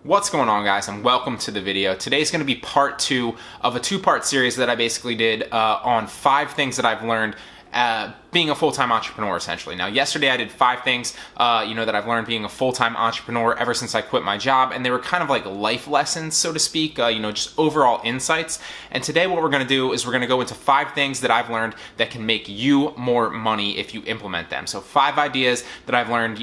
What's going on, guys, and welcome to the video. Today's going to be part 2 of a 2-part series that I basically did on 5 things that I've learned being a full-time entrepreneur, essentially. Now, yesterday I did 5 things, that I've learned being a full-time entrepreneur ever since I quit my job, and they were kind of like life lessons, so to speak, just overall insights. And today what we're going to do is we're going to go into 5 things that I've learned that can make you more money if you implement them. So 5 ideas that I've learned,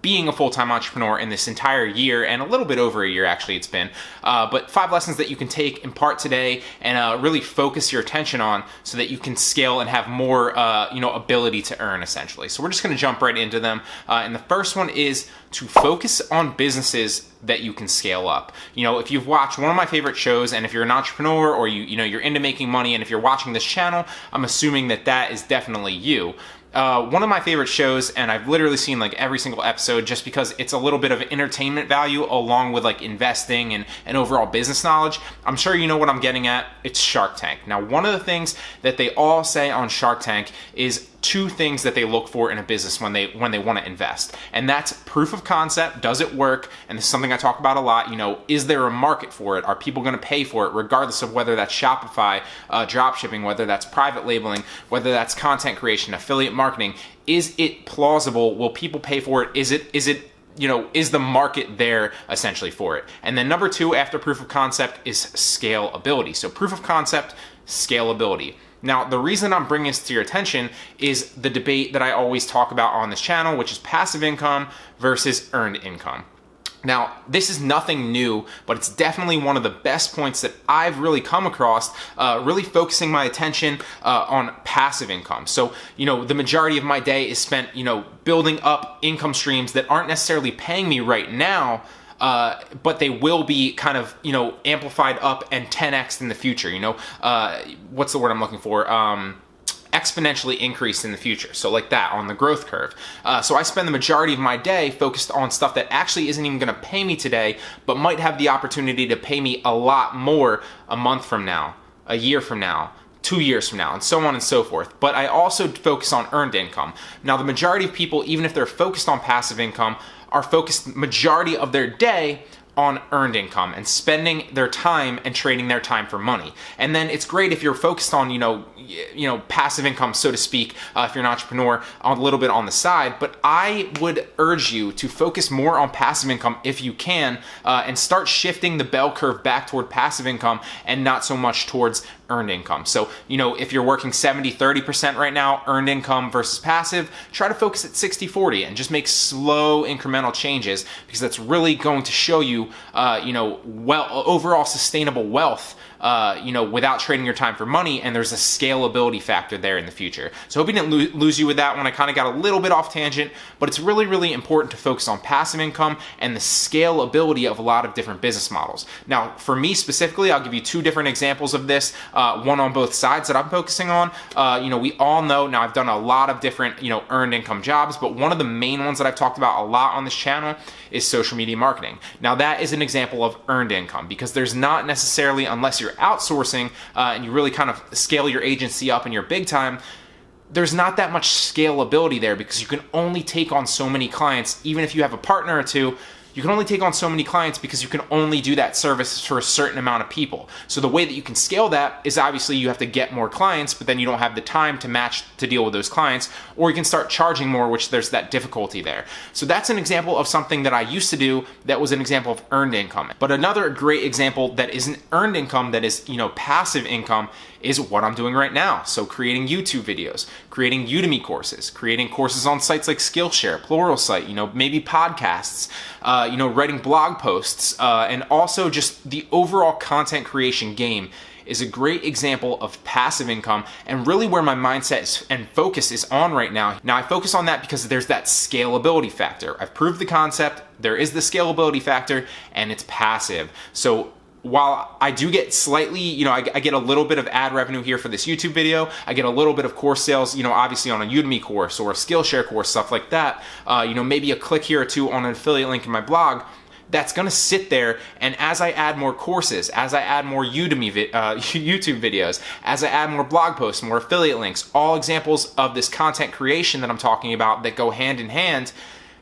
being a full-time entrepreneur in this entire year, and a little bit over a year actually it's been, but 5 lessons that you can take, impart today, and really focus your attention on so that you can scale and have more ability to earn, essentially. So we're just going to jump right into them, and the first one is to focus on businesses that you can scale up. If you've watched one of my favorite shows, and if you're an entrepreneur or you're into making money, and if you're watching this channel, I'm assuming that is definitely you. One of my favorite shows, and I've literally seen like every single episode just because it's a little bit of entertainment value along with like investing and overall business knowledge. I'm sure you know what I'm getting at. It's Shark Tank. Now, one of the things that they all say on Shark Tank is 2 things that they look for in a business when they want to invest. And that's proof of concept. Does it work? And this is something I talk about a lot. Is there a market for it? Are people going to pay for it, regardless of whether that's Shopify, drop shipping, whether that's private labeling, whether that's content creation, affiliate marketing? Is it plausible? Will people pay for it? Is the market there essentially for it? And then number 2 after proof of concept is scalability. So proof of concept, scalability. Now, the reason I'm bringing this to your attention is the debate that I always talk about on this channel, which is passive income versus earned income. Now, this is nothing new, but it's definitely one of the best points that I've really come across, really focusing my attention on passive income. So, the majority of my day is spent, building up income streams that aren't necessarily paying me right now, but they will be kind of, amplified up and 10x in the future, what's the word I'm looking for? Exponentially increased in the future. So like that on the growth curve. So I spend the majority of my day focused on stuff that actually isn't even going to pay me today, but might have the opportunity to pay me a lot more a month from now, a year from now, 2 years from now, and so on and so forth. But I also focus on earned income. Now, the majority of people, even if they're focused on passive income, are focused majority of their day on earned income and spending their time and trading their time for money. And then it's great if you're focused on, passive income, so to speak, if you're an entrepreneur, a little bit on the side. But I would urge you to focus more on passive income if you can, and start shifting the bell curve back toward passive income and not so much towards earned income. So, if you're working 70-30% right now, earned income versus passive, try to focus at 60-40 and just make slow incremental changes, because that's really going to show you, overall sustainable wealth, without trading your time for money, and there's a scalability factor there in the future. So I hope I didn't lose you with that one. I kind of got a little bit off tangent, but it's really, really important to focus on passive income and the scalability of a lot of different business models. Now, for me specifically, I'll give you 2 different examples of this, one on both sides that I'm focusing on. We all know, now I've done a lot of different, earned income jobs, but one of the main ones that I've talked about a lot on this channel is social media marketing. Now, that is an example of earned income, because there's not necessarily, unless you're outsourcing and you really kind of scale your agency up and you're big time, there's not that much scalability there, because you can only take on so many clients. Even if you have a partner or 2, you can only take on so many clients because you can only do that service for a certain amount of people. So the way that you can scale that is obviously you have to get more clients, but then you don't have the time to match to deal with those clients, or you can start charging more, which there's that difficulty there. So that's an example of something that I used to do that was an example of earned income. But another great example that isn't earned income, that is, passive income, is what I'm doing right now. So creating YouTube videos, creating Udemy courses, creating courses on sites like Skillshare, Pluralsight, maybe podcasts, writing blog posts, and also just the overall content creation game is a great example of passive income, and really where my mindset and focus is on right now. Now, I focus on that because there's that scalability factor. I've proved the concept, there is the scalability factor, and it's passive. So while I do get slightly, I get a little bit of ad revenue here for this YouTube video, I get a little bit of course sales, obviously on a Udemy course or a Skillshare course, stuff like that, maybe a click here or 2 on an affiliate link in my blog, that's going to sit there. And as I add more courses, as I add more Udemy YouTube videos, as I add more blog posts, more affiliate links, all examples of this content creation that I'm talking about that go hand in hand,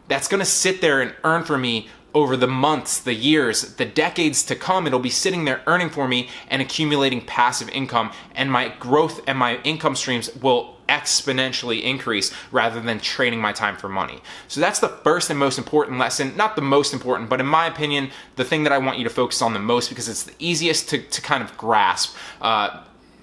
that's going to sit there and earn for me over the months, the years, the decades to come, it'll be sitting there earning for me and accumulating passive income, and my growth and my income streams will exponentially increase rather than trading my time for money. So that's the first and most important lesson. Not the most important, but in my opinion, the thing that I want you to focus on the most, because it's the easiest to kind of grasp.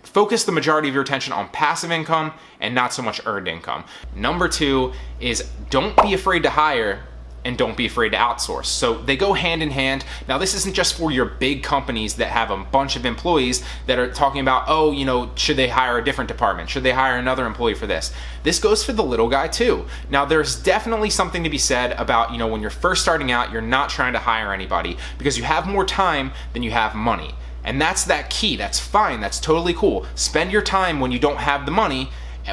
Focus the majority of your attention on passive income and not so much earned income. Number 2 is don't be afraid to hire and don't be afraid to outsource. So they go hand in hand. Now, this isn't just for your big companies that have a bunch of employees that are talking about, oh, should they hire a different department? Should they hire another employee for this? This goes for the little guy too. Now, there's definitely something to be said about, when you're first starting out, you're not trying to hire anybody because you have more time than you have money. And that's that key. That's fine. That's totally cool. Spend your time when you don't have the money.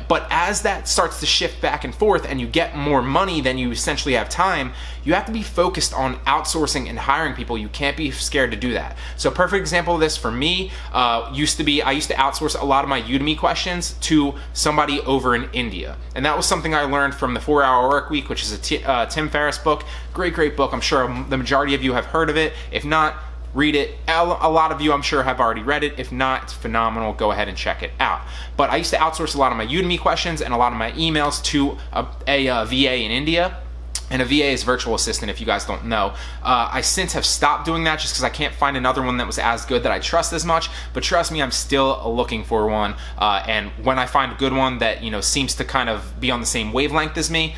But as that starts to shift back and forth and you get more money than you essentially have time, you have to be focused on outsourcing and hiring people. You can't be scared to do that. So a perfect example of this for me I used to outsource a lot of my Udemy questions to somebody over in India. And that was something I learned from the 4-Hour Work Week, which is a Tim Ferriss book. Great book. I'm sure the majority of you have heard of it. If not, read it. A lot of you, I'm sure, have already read it. If not, it's phenomenal. Go ahead and check it out. But I used to outsource a lot of my Udemy questions and a lot of my emails to a VA in India. And a VA is virtual assistant, if you guys don't know. I since have stopped doing that just because I can't find another one that was as good that I trust as much. But trust me, I'm still looking for one. And when I find a good one that seems to kind of be on the same wavelength as me,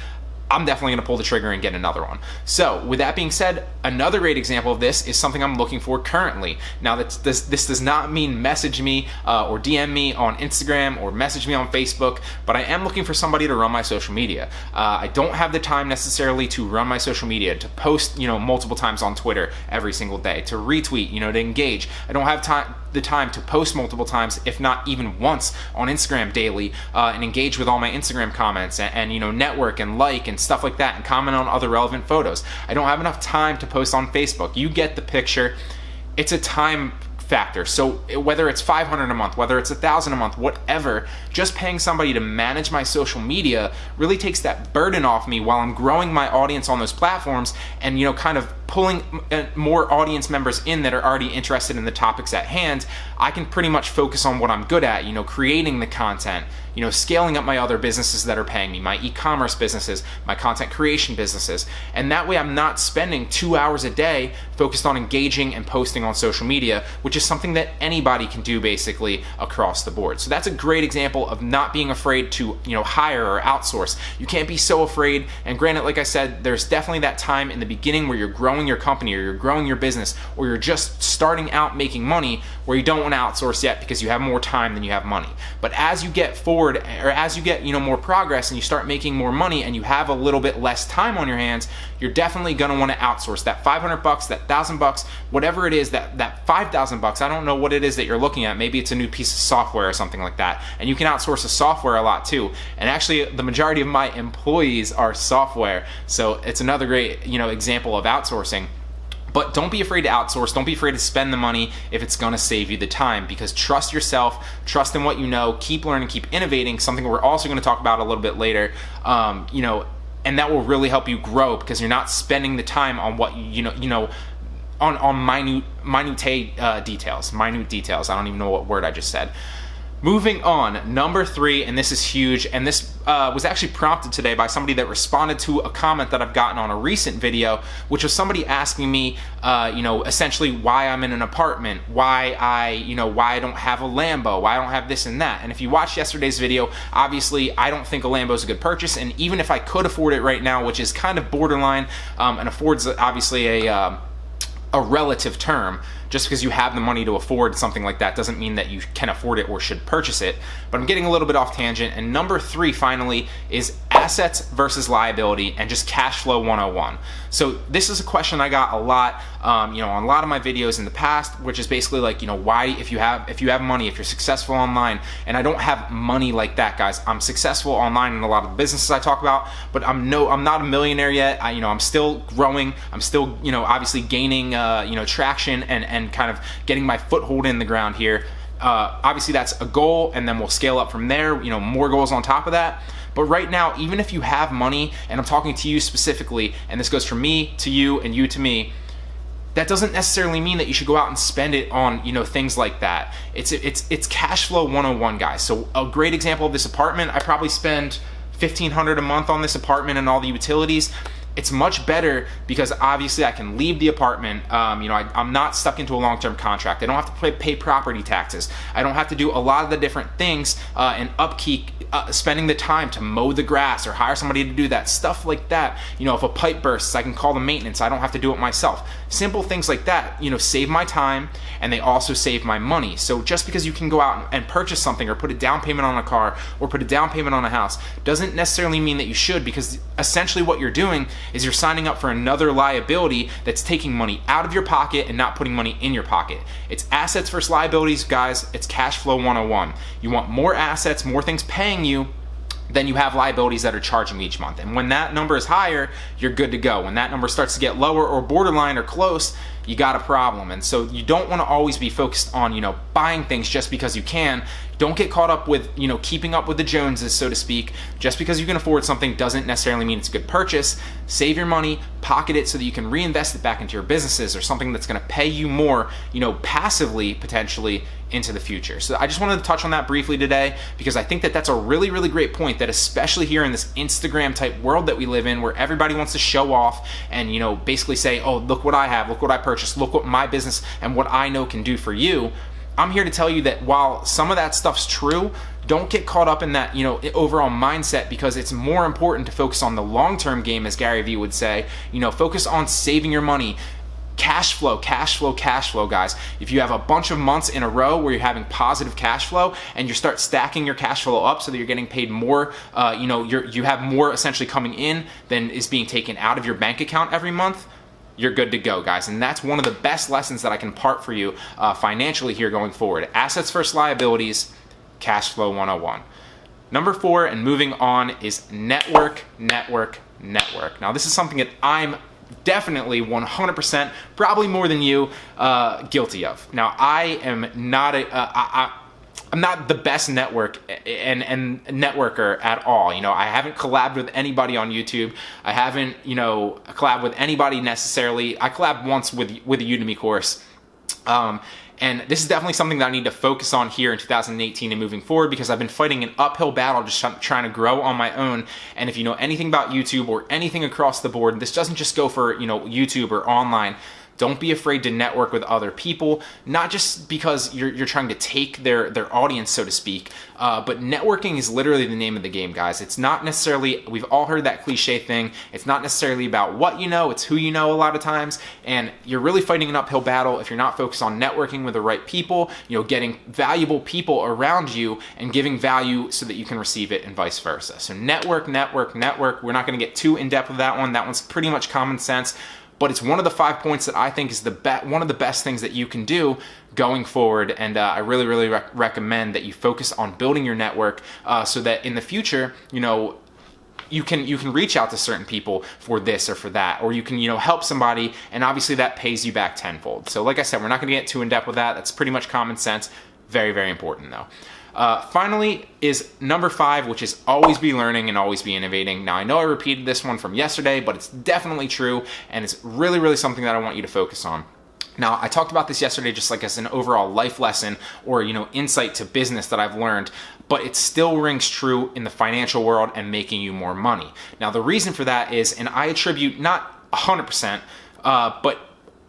I'm definitely going to pull the trigger and get another one. So with that being said, another great example of this is something I'm looking for currently. Now, this does not mean message me or DM me on Instagram or message me on Facebook, but I am looking for somebody to run my social media. I don't have the time necessarily to run my social media, to post multiple times on Twitter every single day, to retweet, to engage. I don't have the time to post multiple times, if not even once, on Instagram daily and engage with all my Instagram comments and network and like and stuff like that and comment on other relevant photos. I don't have enough time to post on Facebook. You get the picture. It's a time factor. So whether it's $500 a month, whether it's $1,000 a month, whatever, just paying somebody to manage my social media really takes that burden off me while I'm growing my audience on those platforms and kind of pulling more audience members in that are already interested in the topics at hand. I can pretty much focus on what I'm good at, creating the content, scaling up my other businesses that are paying me, my e-commerce businesses, my content creation businesses. And that way I'm not spending 2 hours a day focused on engaging and posting on social media, which is something that anybody can do basically across the board. So that's a great example of not being afraid to, hire or outsource. You can't be so afraid. And granted, like I said, there's definitely that time in the beginning where you're growing your company or you're growing your business or you're just starting out making money where you don't want to outsource yet because you have more time than you have money. But as you get forward or as you get more progress and you start making more money and you have a little bit less time on your hands, you're definitely going to want to outsource that $500, that $1,000, whatever it is, that $5,000. I don't know what it is that you're looking at. Maybe it's a new piece of software or something like that. And you can outsource the software a lot too. And actually, the majority of my employees are software. So it's another great, example of outsourcing. But don't be afraid to outsource. Don't be afraid to spend the money if it's going to save you the time, because trust yourself, trust in what you know, keep learning, keep innovating, something we're also going to talk about a little bit later, and that will really help you grow because you're not spending the time on what on minute details. I don't even know what word I just said. Moving on, number 3, and this is huge, and this was actually prompted today by somebody that responded to a comment that I've gotten on a recent video, which was somebody asking me, essentially why I'm in an apartment, why I don't have a Lambo, why I don't have this and that. And if you watched yesterday's video, obviously I don't think a Lambo is a good purchase, and even if I could afford it right now, which is kind of borderline, and affords obviously a relative term. Just because you have the money to afford something like that doesn't mean that you can afford it or should purchase it. But I'm getting a little bit off tangent. And number 3, finally, is assets versus liability and just cash flow 101. So this is a question I got a lot, on a lot of my videos in the past, which is basically like, why, if you have money, if you're successful online, and I don't have money like that, guys. I'm successful online in a lot of the businesses I talk about, but I'm not a millionaire yet. I'm still growing. I'm still, obviously gaining, traction and kind of getting my foothold in the ground here. Obviously that's a goal, and then we'll scale up from there, more goals on top of that. But right now, even if you have money, and I'm talking to you specifically, and this goes from me to you and you to me, that doesn't necessarily mean that you should go out and spend it on, things like that. It's cash flow 101, guys. So a great example of this apartment, I probably spend $1,500 a month on this apartment and all the utilities. It's much better because obviously I can leave the apartment. I'm not stuck into a long-term contract. I don't have to pay property taxes. I don't have to do a lot of the different things and upkeep, spending the time to mow the grass or hire somebody to do that, stuff like that. If a pipe bursts, I can call the maintenance. I don't have to do it myself. Simple things like that, save my time, and they also save my money. So just because you can go out and purchase something or put a down payment on a car or put a down payment on a house doesn't necessarily mean that you should, because essentially what you're doing is you're signing up for another liability that's taking money out of your pocket and not putting money in your pocket. It's assets versus liabilities, guys. It's cash flow 101. You want more assets, more things paying you, then you have liabilities that are charging you each month. And when that number is higher, you're good to go. When that number starts to get lower or borderline or close, you got a problem. And so you don't want to always be focused on, buying things just because you can. Don't get caught up with, keeping up with the Joneses, so to speak. Just because you can afford something doesn't necessarily mean it's a good purchase. Save your money, pocket it so that you can reinvest it back into your businesses or something that's going to pay you more, passively, potentially, into the future. So I just wanted to touch on that briefly today because I think that that's a really, really great point, that especially here in this Instagram type world that we live in, where everybody wants to show off and, basically say, oh, look what I have, look what I purchased, look what my business and what I know can do for you. I'm here to tell you that while some of that stuff's true, don't get caught up in that, overall mindset, because it's more important to focus on the long-term game, as Gary Vee would say. Focus on saving your money. Cash flow, guys. If you have a bunch of months in a row where you're having positive cash flow and you start stacking your cash flow up so that you're getting paid more, you have more essentially coming in than is being taken out of your bank account every month, you're good to go, guys. And that's one of the best lessons that I can impart for you financially here going forward. Assets versus liabilities, cash flow 101. Number 4, and moving on, is network. Now, this is something that I'm definitely 100%, probably more than you, guilty of. Now, I am not I'm not the best network and networker at all. I haven't collabed with anybody on YouTube. I haven't, collabed with anybody necessarily. I collabed once with a Udemy course. And this is definitely something that I need to focus on here in 2018 and moving forward, because I've been fighting an uphill battle just trying to grow on my own. And if you know anything about YouTube or anything across the board, this doesn't just go for, YouTube or online. Don't be afraid to network with other people, not just because you're trying to take their audience, so to speak, but networking is literally the name of the game, guys. It's not necessarily, we've all heard that cliche thing, it's not necessarily about what you know, it's who you know a lot of times, and you're really fighting an uphill battle if you're not focused on networking with the right people, getting valuable people around you and giving value so that you can receive it, and vice versa. So network. We're not going to get too in-depth with that one. That one's pretty much common sense. But it's one of the 5 points that I think is one of the best things that you can do going forward. And I really, really recommend that you focus on building your network so that in the future, you can reach out to certain people for this or for that, or you can, help somebody, and obviously that pays you back tenfold. So like I said, we're not going to get too in depth with that. That's pretty much common sense. Very, very important though. Finally is number 5, which is always be learning and always be innovating. Now, I know I repeated this one from yesterday, but it's definitely true, and it's really, really something that I want you to focus on. Now, I talked about this yesterday just like as an overall life lesson or, insight to business that I've learned, but it still rings true in the financial world and making you more money. Now, the reason for that is, and I attribute not 100%, but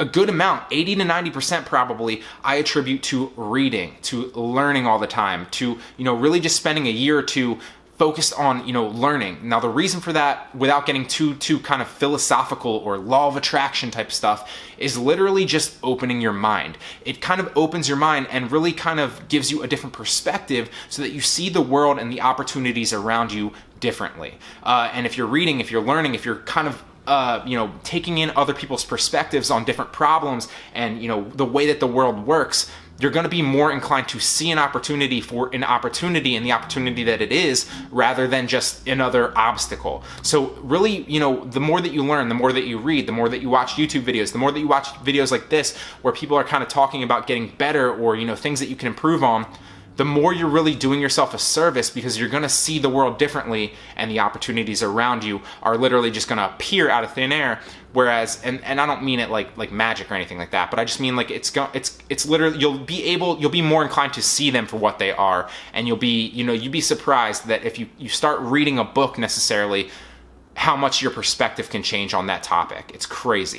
a good amount, 80 to 90% probably, I attribute to reading, to learning all the time, to, really just spending a year or two focused on, learning. Now, the reason for that, without getting too kind of philosophical or law of attraction type stuff, is literally just opening your mind. It kind of opens your mind and really kind of gives you a different perspective so that you see the world and the opportunities around you differently. And if you're reading, if you're learning, if you're kind of taking in other people's perspectives on different problems and, the way that the world works, you're going to be more inclined to see an opportunity for an opportunity and the opportunity that it is, rather than just another obstacle. So really, the more that you learn, the more that you read, the more that you watch YouTube videos, the more that you watch videos like this, where people are kind of talking about getting better or, things that you can improve on, the more you're really doing yourself a service, because you're going to see the world differently and the opportunities around you are literally just going to appear out of thin air. Whereas, and I don't mean it like magic or anything like that, but I just mean like it's literally, you'll be more inclined to see them for what they are, and you'd be surprised that if you start reading a book necessarily, how much your perspective can change on that topic. It's crazy.